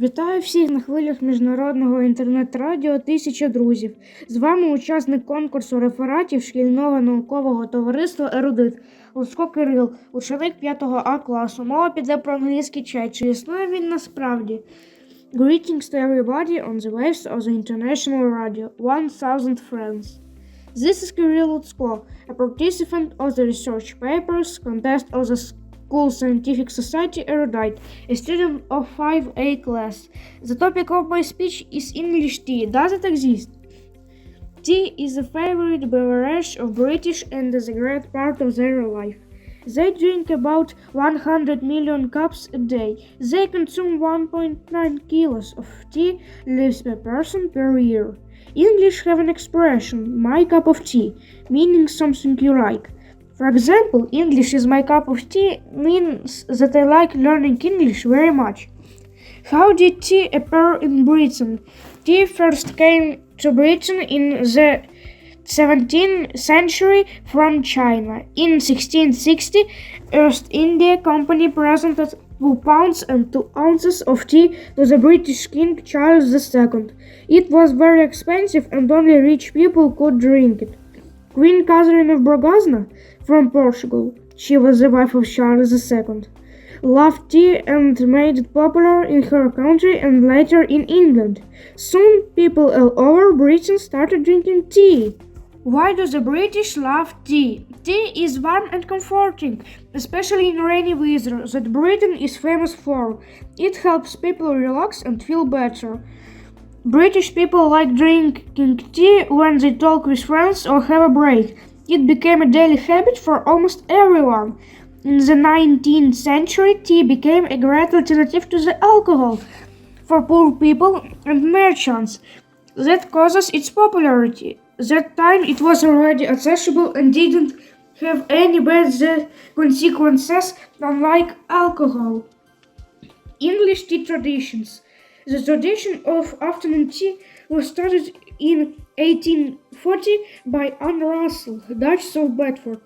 Вітаю всіх на хвилях міжнародного інтернет-радіо «1000 друзів». З вами учасник конкурсу рефератів шкільного наукового товариства «Робіт» Луцко Кирило, ученик 5 А класу. Мова піде про англійський чай. Чи існує він насправді? Greetings to everybody on the waves of the international radio. 1000 friends. This is Kirill Lutsko, a participant of the research papers contest of the School Scientific Society Erudite, a student of 5A class. The topic of my speech is English tea. Does it exist? Tea is a favorite beverage of British and is a great part of their life. They drink about 100 million cups a day. They consume 1.9 kilos of tea leaves per person per year. English have an expression, my cup of tea, meaning something you like. For example, English is my cup of tea means that I like learning English very much. How did tea appear in Britain? Tea first came to Britain in the 17th century from China. In 1660, East India Company presented 2 pounds and 2 ounces of tea to the British King Charles II. It was very expensive and only rich people could drink it. Queen Catherine of Braganza from Portugal, she was the wife of Charles II, loved tea and made it popular in her country and later in England. Soon people all over Britain started drinking tea. Why do the British love tea? Tea is warm and comforting, especially in rainy weather that Britain is famous for. It helps people relax and feel better. British people like drinking tea when they talk with friends or have a break. It became a daily habit for almost everyone. In the 19th century, tea became a great alternative to the alcohol for poor people and merchants. That causes its popularity. That time it was already accessible and didn't have any bad consequences, unlike alcohol. English tea traditions. The tradition of afternoon tea was started in 1840 by Anne Russell, Duchess of Bedford.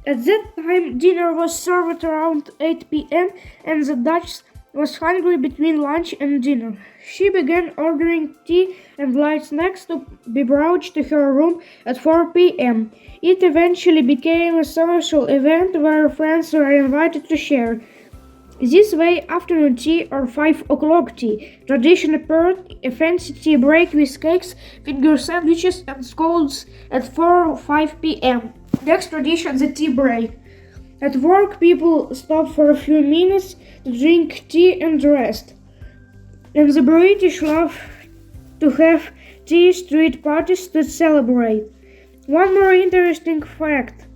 At that time, dinner was served around 8 p.m. and the Duchess was hungry between lunch and dinner. She began ordering tea and light snacks to be brought to her room at 4 p.m. It eventually became a social event where friends were invited to share. This way, afternoon tea or 5 o'clock tea tradition appeared, a fancy tea break with cakes, finger sandwiches and scones at 4 or 5 p.m. Next tradition, the tea break. At work, people stop for a few minutes to drink tea and rest. And the British love to have tea street parties to celebrate. One more interesting fact.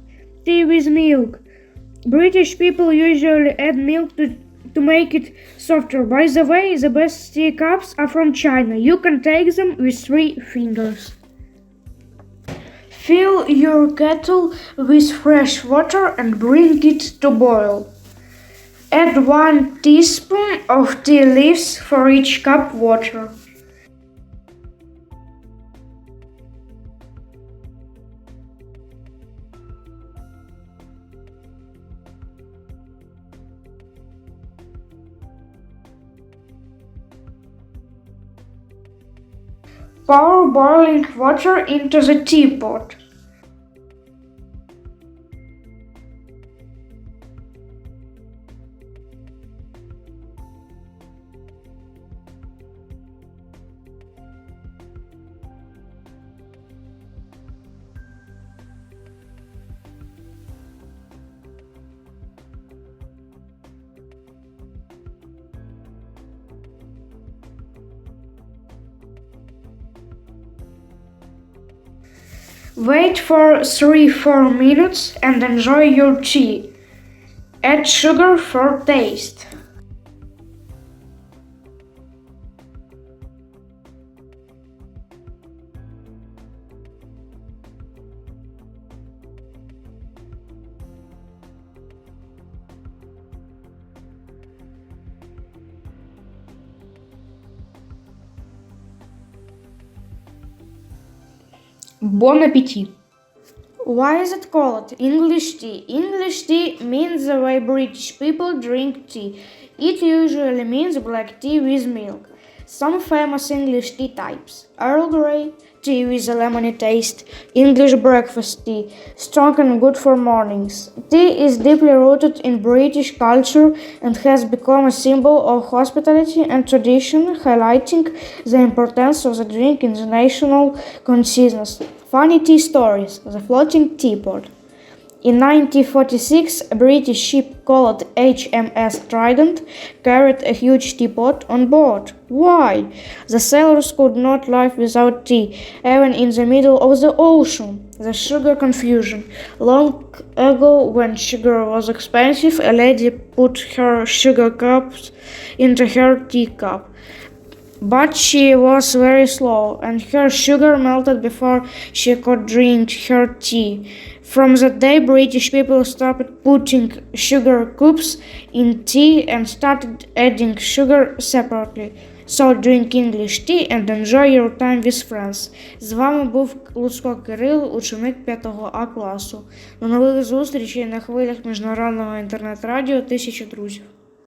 Tea with milk. British people usually add milk to make it softer. By the way, the best tea cups are from China. You can take them with 3 fingers. Fill your kettle with fresh water and bring it to boil. Add 1 teaspoon of tea leaves for each cup water. Pour boiling water into the teapot. Wait for 3-4 minutes and enjoy your tea. Add sugar for taste. Bon appetit! Why is it called English tea? English tea means the way British people drink tea. It usually means black tea with milk. Some famous English tea types: Earl Grey, tea with a lemony taste, English breakfast tea, strong and good for mornings. Tea is deeply rooted in British culture and has become a symbol of hospitality and tradition, highlighting the importance of the drink in the national consciousness. Funny tea stories: the floating teapot. In 1946, a British ship called HMS Trident carried a huge teapot on board. Why? The sailors could not live without tea, even in the middle of the ocean. The sugar confusion. Long ago, when sugar was expensive, a lady put her sugar cups into her teacup. But she was very slow, and her sugar melted before she could drink her tea. From that day, British people stopped putting sugar cubes in tea and started adding sugar separately. So drink English tea and enjoy your time with friends. З вами був Луцко Кирило, ученик 5 А класу. До нових зустрічей на хвилях міжнародного інтернет-радіо «1000 друзів».